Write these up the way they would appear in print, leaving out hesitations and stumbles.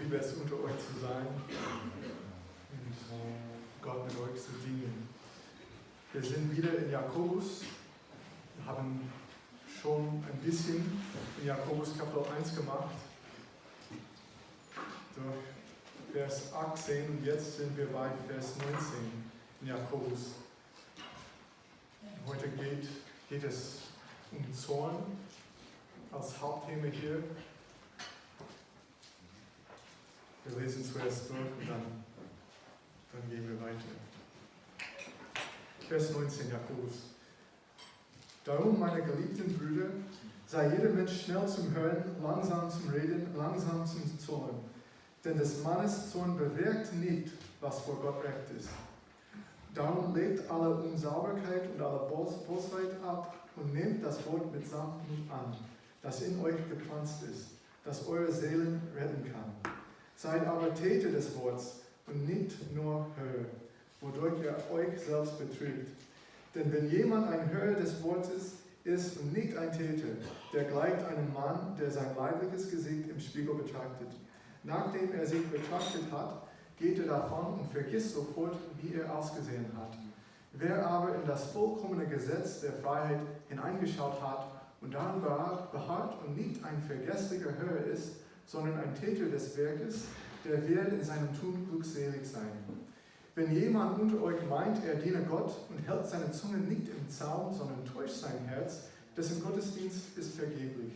liebe es, unter euch zu sein und Gott mit euch zu dienen. Wir sind wieder in Jakobus, wir haben schon ein bisschen in Jakobus Kapitel 1 gemacht, durch Vers 18 und jetzt sind wir bei Vers 19 in Jakobus. Heute geht es um Zorn als Hauptthema hier. Wir lesen zuerst durch und dann gehen wir weiter. Vers 19 Jakobus. Darum, meine geliebten Brüder, sei jeder Mensch schnell zum Hören, langsam zum Reden, langsam zum Zorn. Denn des Mannes Zorn bewirkt nicht, was vor Gott recht ist. Darum legt alle Unsauberkeit und alle Bosheit ab und nehmt das Wort mit Sanftmut an, das in euch gepflanzt ist, das eure Seelen retten kann. Seid aber Täter des Wortes und nicht nur Hörer, wodurch ihr euch selbst betrügt. Denn wenn jemand ein Hörer des Wortes ist und nicht ein Täter, der gleicht einem Mann, der sein leibliches Gesicht im Spiegel betrachtet. Nachdem er sich betrachtet hat, geht er davon und vergisst sofort, wie er ausgesehen hat. Wer aber in das vollkommene Gesetz der Freiheit hineingeschaut hat und daran beharrt und nicht ein vergesslicher Hörer ist, sondern ein Täter des Werkes, der wird in seinem Tun glückselig sein. Wenn jemand unter euch meint, er diene Gott und hält seine Zunge nicht im Zaum, sondern täuscht sein Herz, dessen Gottesdienst ist vergeblich.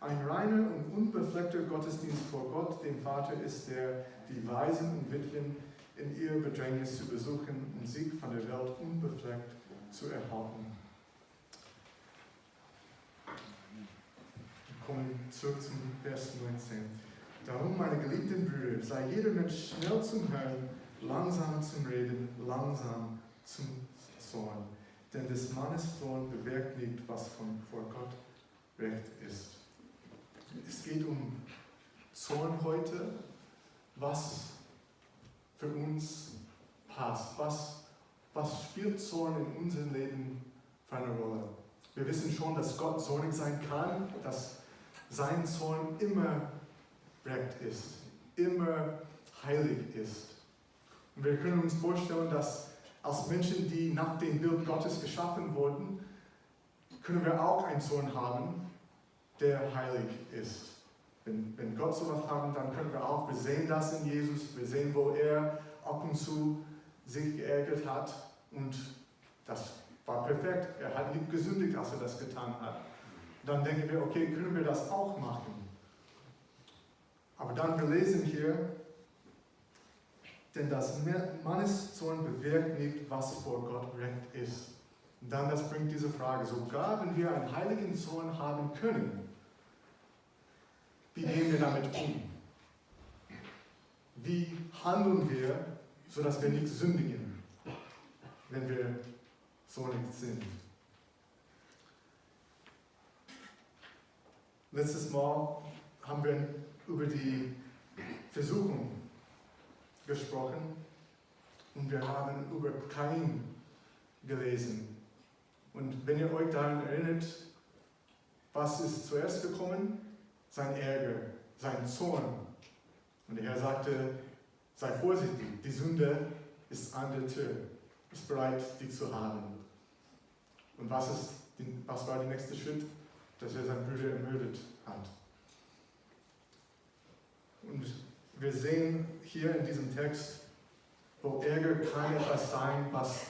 Ein reiner und unbefleckter Gottesdienst vor Gott, dem Vater, ist der, die Waisen und Witwen in ihr Bedrängnis zu besuchen und sich von der Welt unbefleckt zu erhalten. Wir kommen zurück zum Vers 19. Darum, meine geliebten Brüder, sei jeder Mensch schnell zum Hören, langsam zum Reden, langsam zum Zorn. Denn des Mannes Zorn bewirkt nicht, was vor Gott recht ist. Es geht um Zorn heute, was für uns passt. Was spielt Zorn in unserem Leben für eine Rolle? Wir wissen schon, dass Gott zornig sein kann, dass sein Zorn immer recht ist, immer heilig ist. Und wir können uns vorstellen, dass als Menschen, die nach dem Bild Gottes geschaffen wurden, können wir auch einen Zorn haben, der heilig ist. Wenn Gott sowas haben, dann können wir auch, wir sehen das in Jesus, wir sehen, wo er ab und zu sich geärgert hat und das war perfekt. Er hat nicht gesündigt, als er das getan hat. Dann denken wir, okay, können wir das auch machen? Aber dann, wir lesen hier, denn das Manneszorn bewirkt nicht, was vor Gott recht ist. Und dann, das bringt diese Frage, sogar wenn wir einen heiligen Zorn haben können, wie gehen wir damit um? Wie handeln wir, sodass wir nicht sündigen, wenn wir zornig sind? Letztes Mal haben wir über die Versuchung gesprochen und wir haben über Kain gelesen. Und wenn ihr euch daran erinnert, was ist zuerst gekommen? Sein Ärger, sein Zorn. Und der Herr sagte, sei vorsichtig, die Sünde ist an der Tür, ist bereit, dich zu haben. Und was war der nächste Schritt? Dass er seinen Bruder ermordet hat. Und wir sehen hier in diesem Text, wo Ärger kann etwas sein, was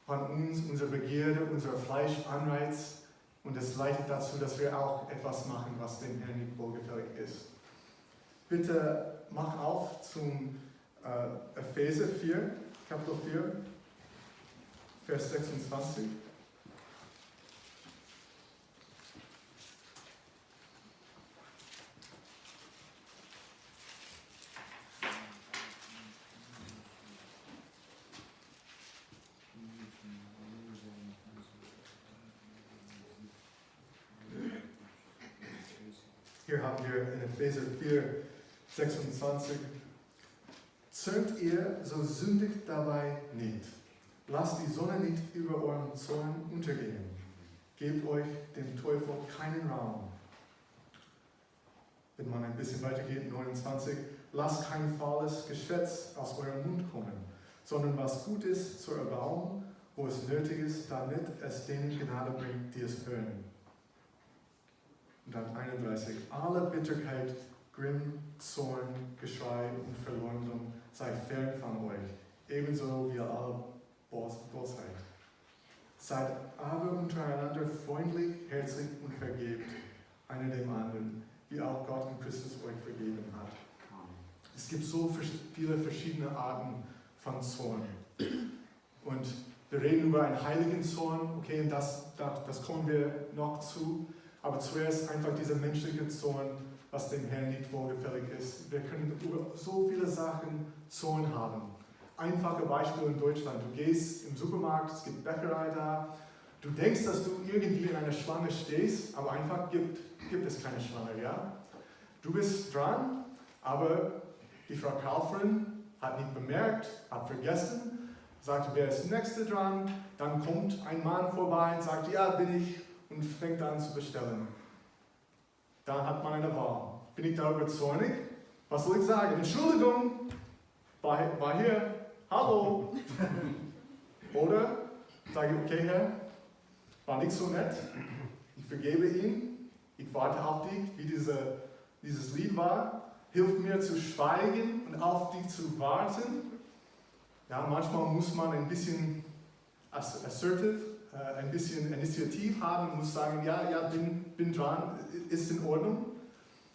von uns, unsere Begierde, unser Fleisch anreizt. Und es leitet dazu, dass wir auch etwas machen, was dem Herrn nicht wohlgefällig ist. Bitte mach auf zum Epheser 4, Kapitel 4, Vers 26. Hier haben wir in Epheser 4, 26. Zürnt ihr, so sündigt dabei nicht. Lasst die Sonne nicht über euren Zorn untergehen. Gebt euch dem Teufel keinen Raum. Wenn man ein bisschen weitergeht, 29. lasst kein faules Geschwätz aus eurem Mund kommen, sondern was gut ist zur Erbauung, wo es nötig ist, damit es denen Gnade bringt, die es hören. Und dann 31. Alle Bitterkeit, Grimm, Zorn, Geschrei und Verleumdung sei fern von euch, ebenso wie alle Bosheit. Seid aber untereinander freundlich, herzlich und vergebt einer dem anderen, wie auch Gott in Christus euch vergeben hat. Es gibt so viele verschiedene Arten von Zorn. Und wir reden über einen heiligen Zorn, okay, und das kommen wir noch zu. Aber zuerst einfach dieser menschliche Zorn, was dem Herrn nicht wohlgefällig ist. Wir können über so viele Sachen Zorn haben. Einfache Beispiele in Deutschland. Du gehst im Supermarkt, es gibt Bäckerei da. Du denkst, dass du irgendwie in einer Schlange stehst, aber einfach gibt es keine Schlange, ja? Du bist dran, aber die Frau Kaufmann hat nicht bemerkt, hat vergessen, sagt, wer ist der Nächste dran? Dann kommt ein Mann vorbei und sagt, ja, bin ich, und fängt an zu bestellen. Dann hat man eine Wahl. Bin ich darüber zornig? Was soll ich sagen? Entschuldigung, war hier, hallo. Oder sage ich, okay, Herr, war nicht so nett, ich vergebe ihn, ich warte auf dich, wie dieses Lied war. Hilf mir zu schweigen und auf dich zu warten. Ja, manchmal muss man ein bisschen assertive, ein bisschen Initiativ haben und muss sagen, ja, bin dran, ist in Ordnung.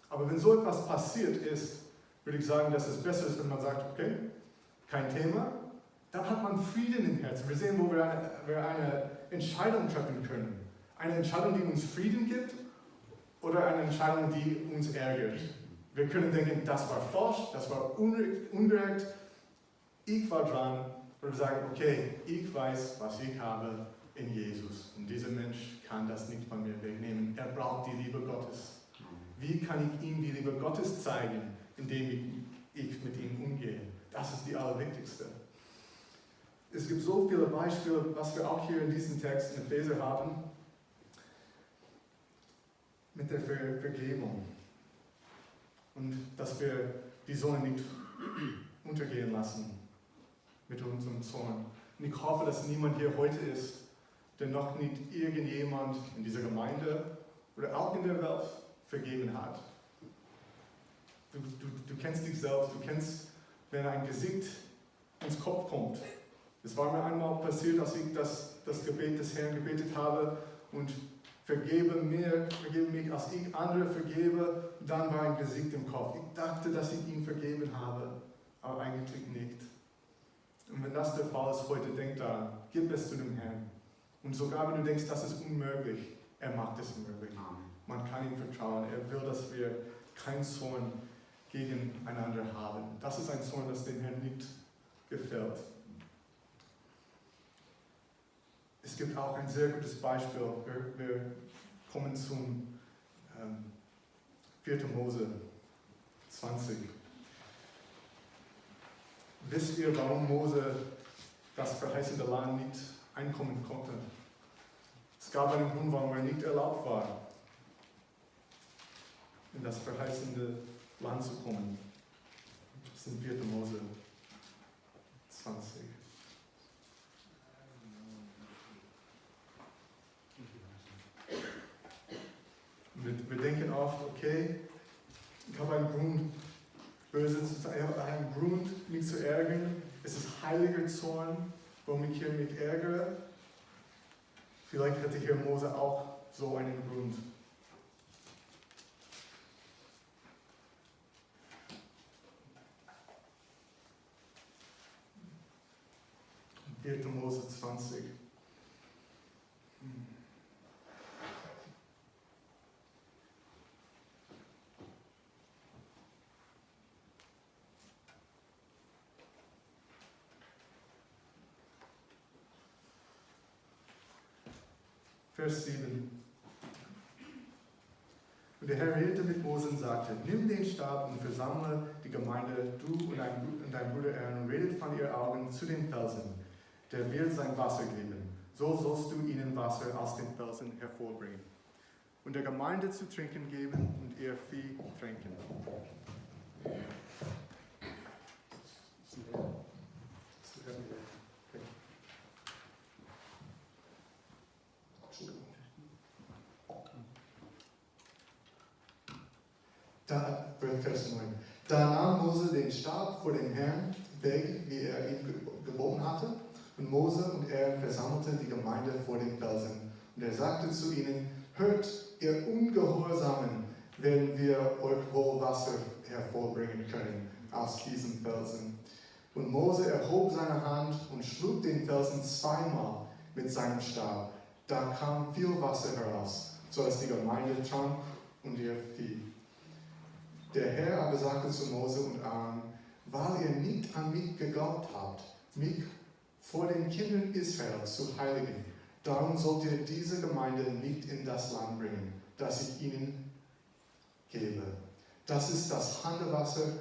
Aber wenn so etwas passiert ist, würde ich sagen, dass es besser ist, wenn man sagt, okay, kein Thema. Dann hat man Frieden im Herzen. Wir sehen, wo wir eine Entscheidung treffen können. Eine Entscheidung, die uns Frieden gibt, oder eine Entscheidung, die uns ärgert. Wir können denken, das war falsch, das war ungerecht, ich war dran. Oder wir sagen, okay, ich weiß, was ich habe in Jesus. Und dieser Mensch kann das nicht von mir wegnehmen. Er braucht die Liebe Gottes. Wie kann ich ihm die Liebe Gottes zeigen, indem ich mit ihm umgehe? Das ist die allerwichtigste. Es gibt so viele Beispiele, was wir auch hier in diesem Text in Epheser haben, mit der Vergebung. Und dass wir die Sonne nicht untergehen lassen mit unserem Zorn. Und ich hoffe, dass niemand hier heute ist, der noch nicht irgendjemand in dieser Gemeinde oder auch in der Welt vergeben hat. Du kennst dich selbst, du kennst, wenn ein Gesicht ins Kopf kommt. Es war mir einmal passiert, als ich das Gebet des Herrn gebetet habe und vergebe mich, als ich andere vergebe, dann war ein Gesicht im Kopf. Ich dachte, dass ich ihn vergeben habe, aber eigentlich nicht. Und wenn das der Fall ist heute, denk daran, gib es zu dem Herrn. Und sogar wenn du denkst, das ist unmöglich, er macht es möglich. Man kann ihm vertrauen. Er will, dass wir keinen Zorn gegeneinander haben. Das ist ein Zorn, das dem Herrn nicht gefällt. Es gibt auch ein sehr gutes Beispiel. Wir kommen zum 4. Mose 20. Wisst ihr, warum Mose das verheißene Land nicht einkommen konnte? Es gab einen Grund, warum er nicht erlaubt war, in das verheißene Land zu kommen. Das ist in 4. Mose 20. Wir denken oft, okay, ich habe einen Grund, böse zu sein, ich habe einen Grund, mich zu ärgern. Es ist heiliger Zorn, warum ich hier mich ärgere. Vielleicht hätte hier Mose auch so einen Grund. In 4. Mose 20. Vers 7. Und der Herr redete mit Mose und sagte, nimm den Stab und versammle die Gemeinde, du und dein Bruder Herrn, und redet von ihr Augen zu den Felsen. Der wird sein Wasser geben. So sollst du ihnen Wasser aus den Felsen hervorbringen. Und der Gemeinde zu trinken geben und ihr Vieh tränken. Vers 9. Da nahm Mose den Stab vor dem Herrn weg, wie er ihm geboten hatte. Und Mose und er versammelten die Gemeinde vor den Felsen. Und er sagte zu ihnen: Hört, ihr Ungehorsamen, werden wir euch wohl Wasser hervorbringen können aus diesen Felsen. Und Mose erhob seine Hand und schlug den Felsen zweimal mit seinem Stab. Da kam viel Wasser heraus, so dass die Gemeinde trank und ihr Vieh. Der Herr aber sagte zu Mose und Aaron: Weil ihr nicht an mich geglaubt habt, mich vor den Kindern Israels zu heiligen, darum sollt ihr diese Gemeinde nicht in das Land bringen, das ich ihnen gebe. Das ist das harte Wasser,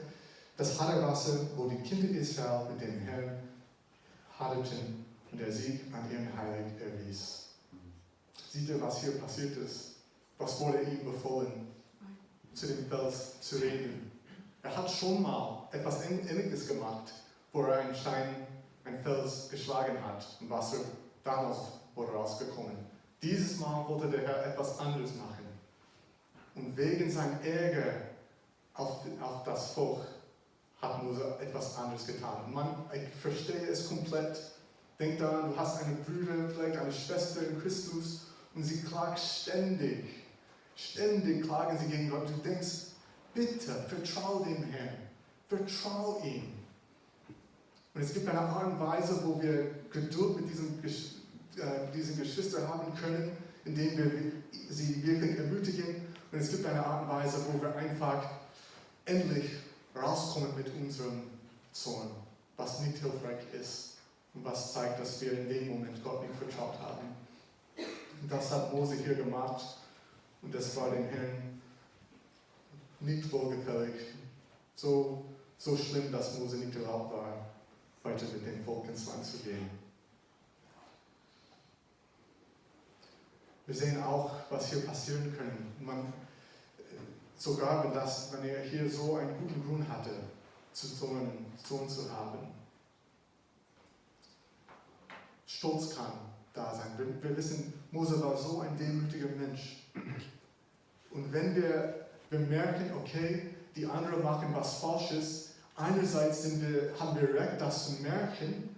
wo die Kinder Israel mit dem Herrn hadeten und der Sieg an ihren Heilig erwies. Seht ihr, was hier passiert ist? Was wurde ihm befohlen? Zu dem Fels zu reden. Er hat schon mal etwas Ähnliches gemacht, wo er einen Stein, einen Fels geschlagen hat und Wasser damals wurde rausgekommen. Dieses Mal wollte der Herr etwas anderes machen. Und wegen seinem Ärger auf das Volk hat Mose etwas anderes getan. Ich verstehe es komplett. Denk daran, du hast eine Brüder, vielleicht eine Schwester in Christus und sie klagt ständig. Ständig klagen sie gegen Gott. Du denkst, bitte, vertrau dem Herrn. Vertrau ihm. Und es gibt eine Art und Weise, wo wir Geduld mit diesen Geschwistern haben können, indem wir sie wirklich ermutigen. Und es gibt eine Art und Weise, wo wir einfach endlich rauskommen mit unserem Zorn, was nicht hilfreich ist und was zeigt, dass wir in dem Moment Gott nicht vertraut haben. Und das hat Mose hier gemacht. Und das war dem Herrn nicht wohlgefällig. So schlimm, dass Mose nicht erlaubt war, weiter mit dem Volk ins Land zu gehen. Wir sehen auch, was hier passieren kann. Sogar wenn er hier so einen guten Grund hatte, so einen Sohn zu haben. Stolz kann da sein. Wir wissen, Mose war so ein demütiger Mensch. Und wenn wir merken, okay, die anderen machen was Falsches, einerseits haben wir Recht, das zu merken,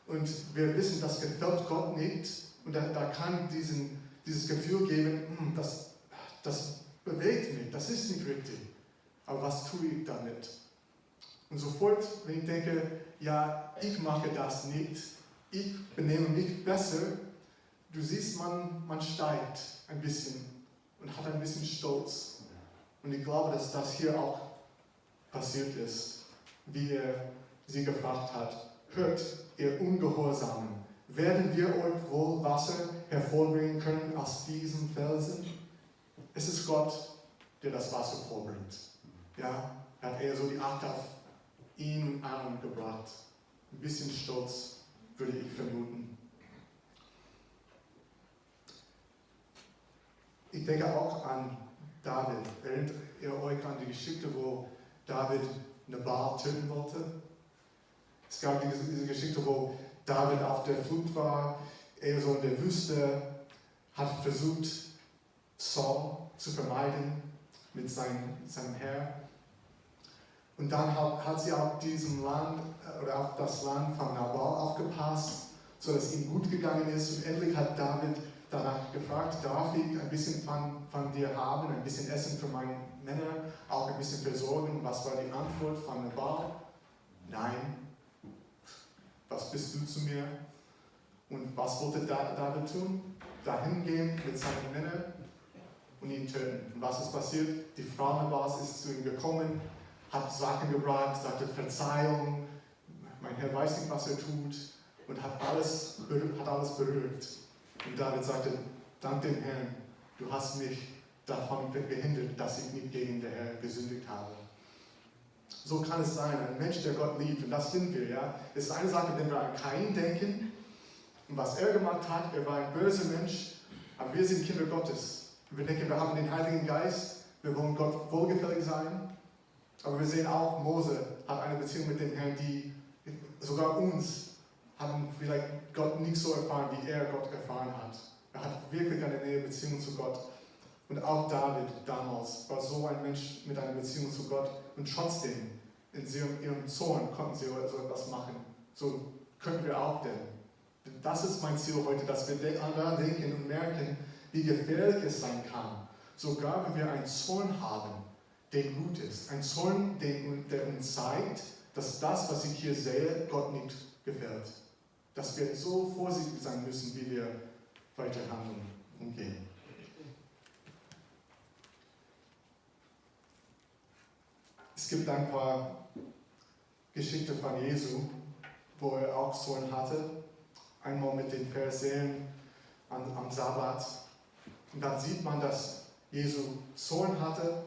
und wir wissen, das gefällt Gott nicht, und da kann dieses Gefühl geben, das bewegt mich, das ist nicht richtig. Aber was tue ich damit? Und sofort, wenn ich denke, ja, ich mache das nicht, ich benehme mich besser, du siehst, man steigt ein bisschen und hat ein bisschen Stolz. Und ich glaube, dass das hier auch passiert ist, wie er sie gefragt hat: Hört, ihr Ungehorsamen, werden wir euch wohl Wasser hervorbringen können aus diesen Felsen? Es ist Gott, der das Wasser vorbringt. Ja, hat er so die Acht auf ihn und Aaron gebracht. Ein bisschen Stolz, würde ich vermuten. Ich denke auch an David. Erinnert ihr euch an die Geschichte, wo David Nabal töten wollte? Es gab diese Geschichte, wo David auf der Flucht war, er so in der Wüste, hat versucht, Saul zu vermeiden mit seinem Herr. Und dann hat sie auf diesem Land oder auf das Land von Nabal aufgepasst, sodass ihm gut gegangen ist. Und endlich hat David danach gefragt: Darf ich ein bisschen von dir haben, ein bisschen Essen für meine Männer, auch ein bisschen versorgen? Was war die Antwort von Nabal? Nein. Was bist du zu mir? Und was wollte David tun? Dahin gehen mit seinen Männern und ihn töten. Und was ist passiert? Die Frau Nabals ist zu ihm gekommen, hat Sachen gebracht, sagte Verzeihung, mein Herr weiß nicht, was er tut, und hat alles berührt. Und David sagte: Dank dem Herrn, du hast mich davon behindert, dass ich nicht gegen den Herrn gesündigt habe. So kann es sein, ein Mensch, der Gott liebt, und das sind wir, ja. Es ist eine Sache, wenn wir an Kain denken und was er gemacht hat. Er war ein böser Mensch, aber wir sind Kinder Gottes. Und wir denken, wir haben den Heiligen Geist, wir wollen Gott wohlgefällig sein. Aber wir sehen auch, Mose hat eine Beziehung mit dem Herrn, die sogar uns haben vielleicht Gott nicht so erfahren, wie er Gott erfahren hat. Er hat wirklich eine nähe Beziehung zu Gott. Und auch David damals war so ein Mensch mit einer Beziehung zu Gott. Und trotzdem, in ihrem Zorn konnten sie so etwas machen. So können wir auch denken. Das ist mein Ziel heute, dass wir daran denken und merken, wie gefährlich es sein kann. Sogar wenn wir einen Zorn haben, der gut ist. Ein Zorn, der uns zeigt, dass das, was ich hier sehe, Gott nicht gefällt. Dass wir so vorsichtig sein müssen, wie wir weiter handeln und gehen. Es gibt ein paar Geschichten von Jesu, wo er auch Zorn hatte. Einmal mit den Pharisäern am Sabbat. Und dann sieht man, dass Jesu Zorn hatte,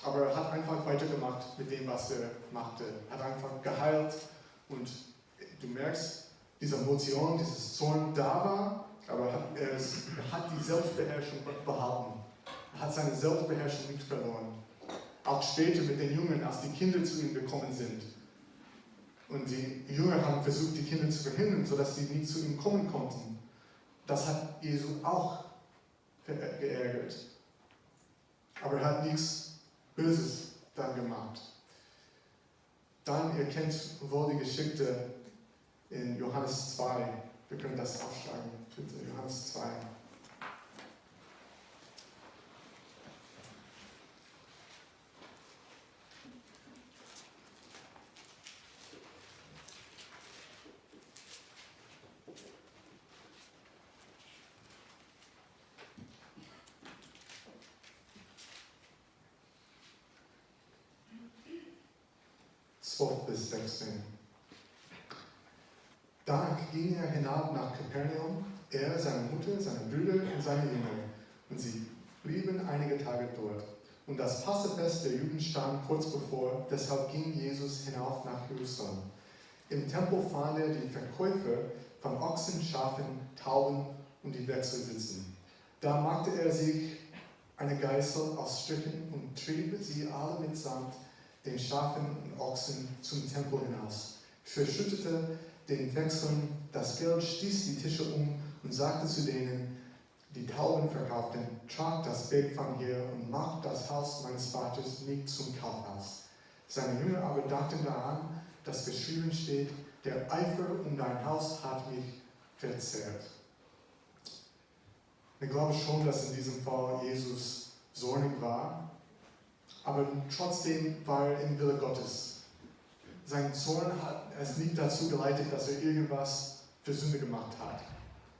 aber er hat einfach weitergemacht mit dem, was er machte. Er hat einfach geheilt und du merkst, diese Emotion, dieses Zorn da war, aber er hat die Selbstbeherrschung behalten. Er hat seine Selbstbeherrschung nicht verloren. Auch später mit den Jüngern, als die Kinder zu ihm gekommen sind. Und die Jünger haben versucht, die Kinder zu verhindern, sodass sie nicht zu ihm kommen konnten. Das hat Jesus auch geärgert. Aber er hat nichts Böses dann gemacht. Dann, ihr kennt wohl die Geschichte in Johannes 2. Wir können das aufschlagen, bitte, Johannes 2. Bis 16. Da ging er hinab nach Kapernaum, er, seine Mutter, seine Brüder und seine Jünger, und sie blieben einige Tage dort. Und das Passafest der Juden stand kurz bevor, deshalb ging Jesus hinauf nach Jerusalem. Im Tempel fand er die Verkäufer von Ochsen, Schafen, Tauben und die Wechsel sitzen. Da machte er sich eine Geißel aus Stricken und trieb sie alle mitsamt den Schafen und Ochsen zum Tempel hinaus, verschüttete den Wechseln das Geld, stieß die Tische um und sagte zu denen, die Tauben verkauften, tragt das Geld von hier und macht das Haus meines Vaters nicht zum Kaufhaus. Seine Jünger aber dachten daran, dass geschrieben steht, der Eifer um dein Haus hat mich verzehrt. Ich glaube schon, dass in diesem Fall Jesus zornig war, aber trotzdem war er im Wille Gottes. Sein Zorn hat es nicht dazu geleitet, dass er irgendwas für Sünde gemacht hat.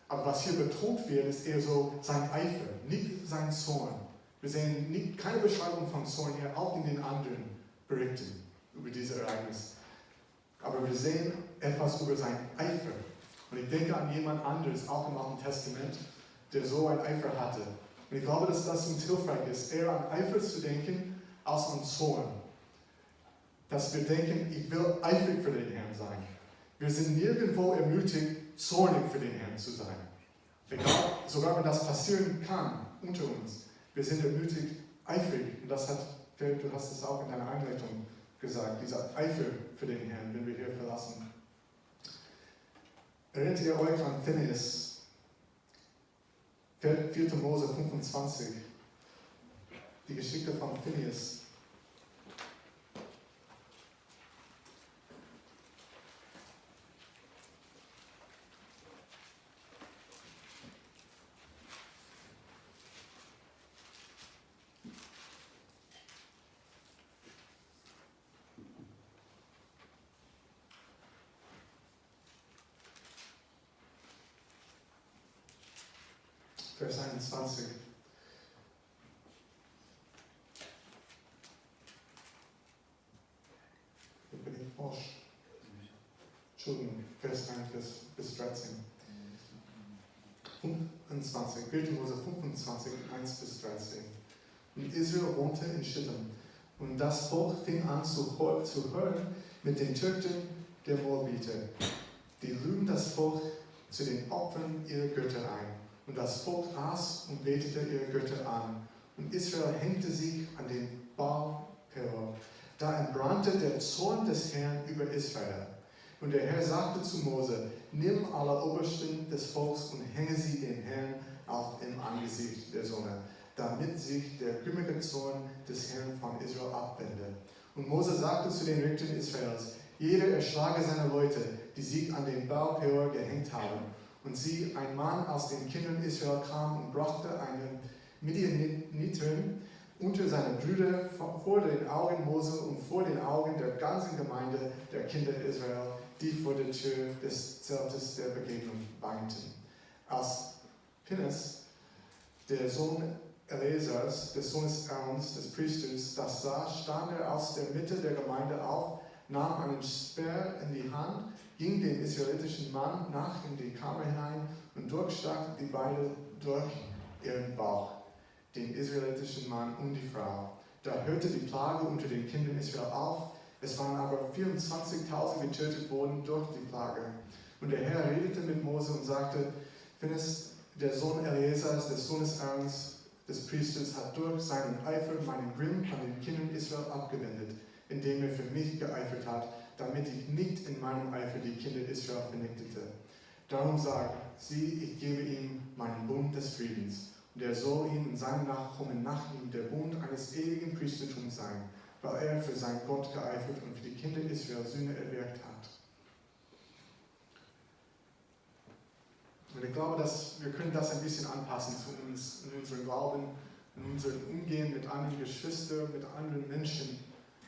Aber was hier betont wird, ist eher so sein Eifer, nicht sein Zorn. Wir sehen keine Beschreibung von Zorn hier, auch in den anderen Berichten über dieses Ereignis. Aber wir sehen etwas über sein Eifer. Und ich denke an jemand anderes, auch im Alten Testament, der so einen Eifer hatte. Und ich glaube, dass das uns hilfreich ist, eher an Eifer zu denken, als an Zorn. Dass wir denken, ich will eifrig für den Herrn sein. Wir sind nirgendwo ermutigt, zornig für den Herrn zu sein. Egal, sogar wenn das passieren kann, unter uns. Wir sind ermutigt, eifrig. Und das hat, du hast es auch in deiner Einleitung gesagt, dieser Eifer für den Herrn, wenn wir hier verlassen. Erinnert ihr euch an Phineas? 4. Mose 25. Die Geschichte von Phineas. Vers 21. Wo bin ich falsch? Entschuldigung, Vers 1 bis 13. 25, 4. Mose 25, 1 bis 13. Und Israel wohnte in Schittim. Und das Volk fing an zu hören mit den Töchtern der Moabiter. Die luden das Volk zu den Opfern ihrer Götter ein. Und das Volk aß und betete ihre Götter an. Und Israel hängte sich an den Baal Peor. Da entbrannte der Zorn des Herrn über Israel. Und der Herr sagte zu Mose, nimm alle Obersten des Volks und hänge sie den Herrn auf im Angesicht der Sonne, damit sich der grimmige Zorn des Herrn von Israel abwende. Und Mose sagte zu den Richtern Israels, jeder erschlage seine Leute, die sich an den Baal Peor gehängt haben. Und sieh, ein Mann aus den Kindern Israel kam und brachte eine Midianiterin unter seine Brüder vor den Augen Mose und vor den Augen der ganzen Gemeinde der Kinder Israel, die vor der Tür des Zeltes der Begegnung weinten. Als Pinhas, der Sohn Eleazars, des Sohnes Aarons, des Priesters, das sah, stand er aus der Mitte der Gemeinde auf, nahm einen Speer in die Hand, ging dem israelitischen Mann nach in die Kammer hinein und durchstach die Beine durch ihren Bauch, den israelitischen Mann und die Frau. Da hörte die Plage unter den Kindern Israel auf. Es waren aber 24.000 getötet worden durch die Plage. Und der Herr redete mit Mose und sagte, Pinhas, der Sohn Eleazars, des Sohnes Aarons, des Priesters, hat durch seinen Eifer meinen Grimm von den Kindern Israel abgewendet, indem er für mich geeifert hat, damit ich nicht in meinem Eifer die Kinder Israel vernichtete. Darum sage sieh, ich gebe ihm meinen Bund des Friedens, und er soll ihm und seinen Nachkommen nach ihm der Bund eines ewigen Priestertums sein, weil er für sein Gott geeifert und für die Kinder Israel Sühne erwirkt hat. Und ich glaube, dass wir können das ein bisschen anpassen zu uns, in unserem Glauben, in unserem Umgehen mit anderen Geschwistern, mit anderen Menschen.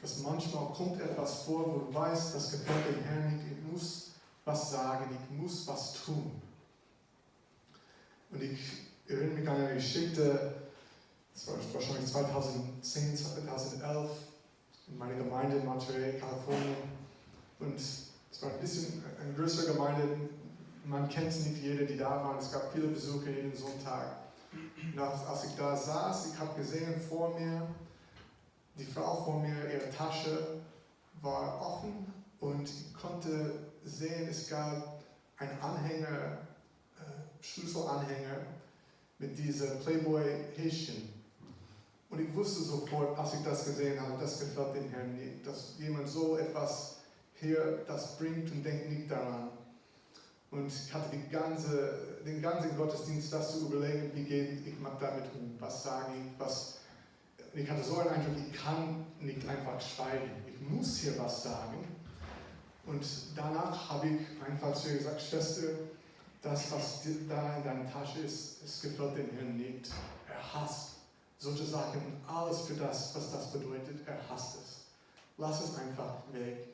Dass manchmal kommt etwas vor, wo du weißt, das gefällt dem Herrn nicht, ich muss was sagen, ich muss was tun. Und ich erinnere mich an eine Geschichte, das war wahrscheinlich 2010, 2011, in meiner Gemeinde in Monterey, Kalifornien. Und es war ein bisschen eine größere Gemeinde, man kennt nicht jeder, die da waren, es gab viele Besucher jeden Sonntag. Und als ich da saß, ich habe gesehen vor mir, die Frau vor mir, ihre Tasche war offen und ich konnte sehen, es gab einen Anhänger, Schlüsselanhänger mit dieser Playboy-Häschen. Und ich wusste sofort, als ich das gesehen habe, das gefällt dem Herrn nicht, dass jemand so etwas hier das bringt und denkt nicht daran. Und ich hatte den ganzen Gottesdienst, das zu überlegen, wie gehe ich damit um, was sage ich, was. Ich hatte so einen Eindruck, ich kann nicht einfach schweigen, ich muss hier was sagen. Und danach habe ich einfach zu ihr gesagt, Schwester, das, was da in deiner Tasche ist, es gefällt dem Herrn nicht. Er hasst solche Sachen und alles für das, was das bedeutet, er hasst es. Lass es einfach weg.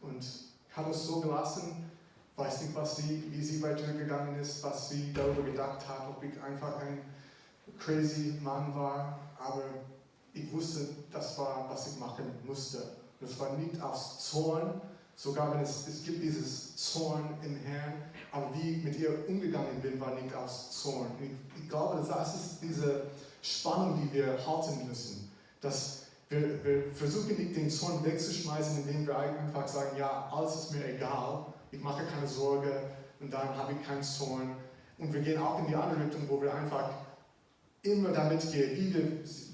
Und ich habe es so gelassen, weiß nicht, wie sie weitergegangen ist, was sie darüber gedacht hat, ob ich einfach ein crazy Mann war, aber ich wusste, das war, was ich machen musste. Und es war nicht aus Zorn, sogar wenn es gibt dieses Zorn im Herrn, aber wie ich mit ihr umgegangen bin, war nicht aus Zorn. Ich glaube, das ist diese Spannung, die wir halten müssen. Dass wir versuchen nicht den Zorn wegzuschmeißen, indem wir einfach sagen, ja, alles ist mir egal, ich mache keine Sorge und dann habe ich keinen Zorn. Und wir gehen auch in die andere Richtung, wo wir einfach immer damit gehen,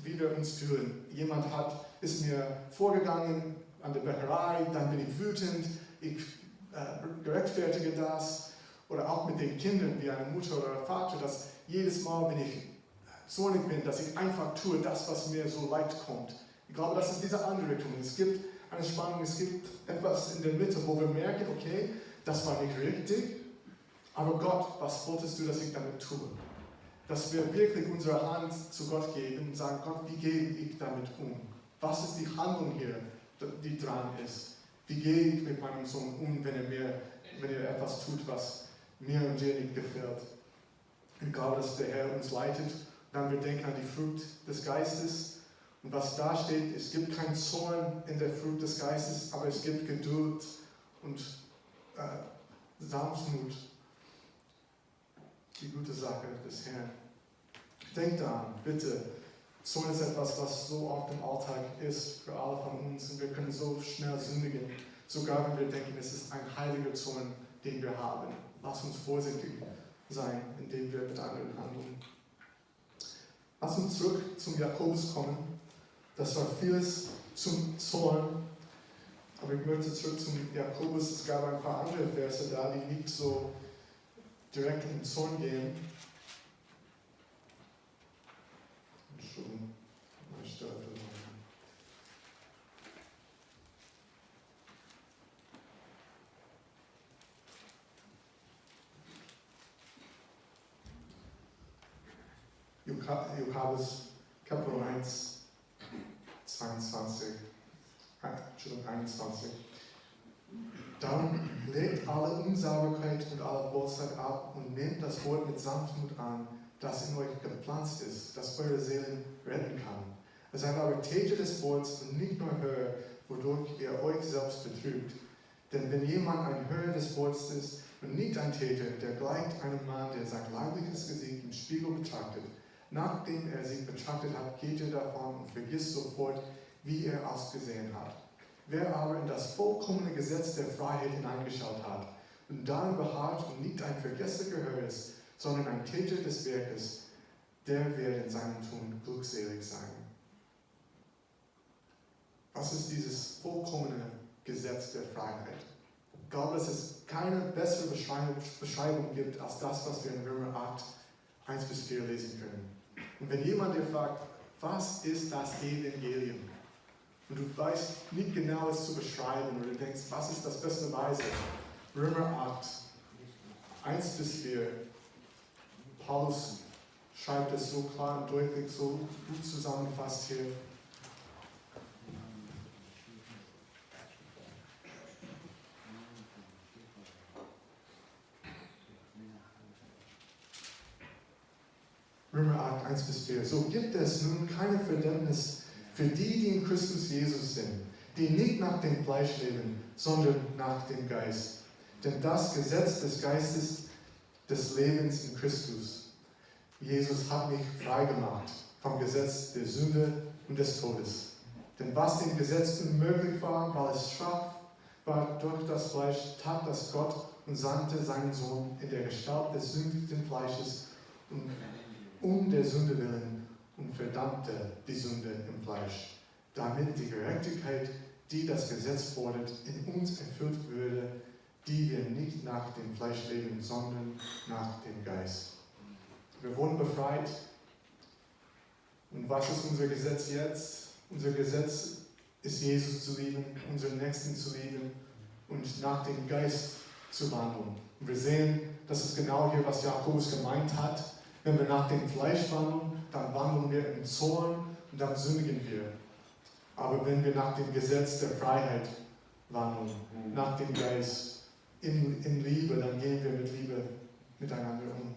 wie wir uns fühlen. Jemand ist mir vorgegangen an der Bäckerei, dann bin ich wütend, ich gerechtfertige das. Oder auch mit den Kindern, wie eine Mutter oder ein Vater, dass jedes Mal, wenn ich zornig bin, dass ich einfach tue, das, was mir so leid kommt. Ich glaube, das ist diese andere Richtung. Es gibt eine Spannung, es gibt etwas in der Mitte, wo wir merken, okay, das war nicht richtig, aber Gott, was wolltest du, dass ich damit tue? Dass wir wirklich unsere Hand zu Gott geben und sagen, Gott, wie gehe ich damit um? Was ist die Handlung hier, die dran ist? Wie gehe ich mit meinem Sohn um, wenn er etwas tut, was mir und dir nicht gefällt? Ich glaube, dass der Herr uns leitet. Dann wir denken an die Frucht des Geistes. Und was da steht, es gibt keinen Zorn in der Frucht des Geistes, aber es gibt Geduld und Sanftmut. Die gute Sache des Herrn. Denkt daran, bitte. Zorn ist etwas, was so oft im Alltag ist für alle von uns und wir können so schnell sündigen, sogar wenn wir denken, es ist ein heiliger Zorn, den wir haben. Lass uns vorsichtig sein, indem wir mit anderen handeln. Lass uns zurück zum Jakobus kommen. Das war vieles zum Zorn. Aber ich möchte zurück zum Jakobus. Es gab ein paar andere Verse da, die nicht so direkt in den Zorn gehen. Entschuldigung, meine Stelle verloren. Jakobus Kapitel 1, 21. Darum legt alle Unsauberkeit und alle Bosheit ab und nehmt das Wort mit Sanftmut an, das in euch gepflanzt ist, das eure Seelen retten kann. Seid aber Täter des Wortes und nicht nur Hörer, wodurch ihr euch selbst betrügt. Denn wenn jemand ein Hörer des Wortes ist und nicht ein Täter, der gleicht einem Mann, der sein leibliches Gesicht im Spiegel betrachtet. Nachdem er sich betrachtet hat, geht er davon und vergisst sofort, wie er ausgesehen hat. Wer aber in das vollkommene Gesetz der Freiheit hineingeschaut hat und darin beharrt und nicht ein vergesslicher Hörer ist, sondern ein Täter des Werkes, der wird in seinem Tun glückselig sein. Was ist dieses vollkommene Gesetz der Freiheit? Ich glaube, dass es keine bessere Beschreibung gibt, als das, was wir in Römer 8, 1-4 lesen können. Und wenn jemand dir fragt, was ist das Evangelium? Und du weißt nicht genau, es zu beschreiben, oder du denkst, was ist das beste Weise? Römer 8, 1-4. Paulus schreibt es so klar und deutlich, so gut zusammengefasst hier. Römer 8, 1-4. So gibt es nun keine Verdammnis für die, die in Christus Jesus sind, die nicht nach dem Fleisch leben, sondern nach dem Geist. Denn das Gesetz des Geistes des Lebens in Christus, Jesus, hat mich freigemacht vom Gesetz der Sünde und des Todes. Denn was dem Gesetz unmöglich war, weil es schwach war durch das Fleisch, tat das Gott und sandte seinen Sohn in der Gestalt des sündigen Fleisches um der Sünde willen und verdammte die Sünde im Fleisch, damit die Gerechtigkeit, die das Gesetz fordert, in uns erfüllt würde, die wir nicht nach dem Fleisch leben, sondern nach dem Geist. Wir wurden befreit. Und was ist unser Gesetz jetzt? Unser Gesetz ist, Jesus zu lieben, unseren Nächsten zu lieben und nach dem Geist zu wandeln. Und wir sehen, das ist genau hier, was Jakobus gemeint hat. Wenn wir nach dem Fleisch wandeln, dann wandeln wir im Zorn und dann sündigen wir. Aber wenn wir nach dem Gesetz der Freiheit wandeln, nach dem Geist, in Liebe, dann gehen wir mit Liebe miteinander um.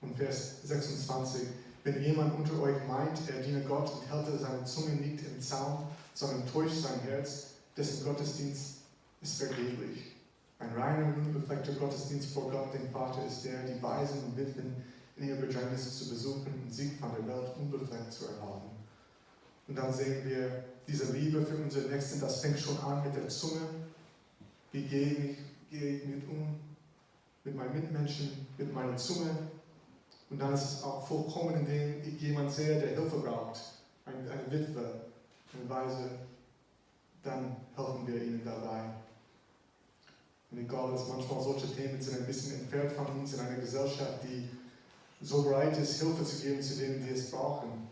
Und Vers 26. Wenn jemand unter euch meint, er diene Gott und hält seine Zunge nicht im Zaum, sondern täuscht sein Herz, dessen Gottesdienst ist vergeblich. Ein reiner und unbefleckter Gottesdienst vor Gott, dem Vater, ist der, die Waisen und Witwen in ihrer Bedrängnis zu besuchen und sie von der Welt unbefleckt zu erhalten. Und dann sehen wir diese Liebe für unsere Nächsten, das fängt schon an mit der Zunge. Wie gehe ich mit um? Mit meinen Mitmenschen, mit meiner Zunge. Und dann ist es auch vollkommen, indem ich jemanden sehe, der Hilfe braucht, eine Witwe, eine Waise, dann helfen wir ihnen dabei. Und ich glaube, dass manchmal solche Themen sind ein bisschen entfernt von uns in einer Gesellschaft, die so bereit ist, Hilfe zu geben zu denen, die es brauchen.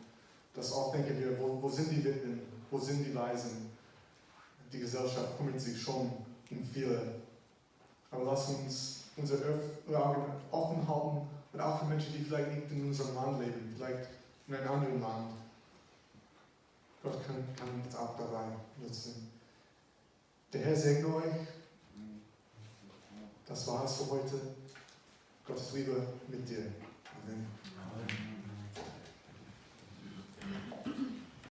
Dass oft denken wir, wo sind die Witwen, wo sind die Waisen? Die Gesellschaft kümmert sich schon um viele. Aber lass uns unsere Augen offen halten und auch für Menschen, die vielleicht nicht in unserem Land leben, vielleicht in einem anderen Land. Gott kann uns auch dabei nutzen. Der Herr segne euch. Das war es für heute. Gottes Liebe mit dir. Amen. Amen.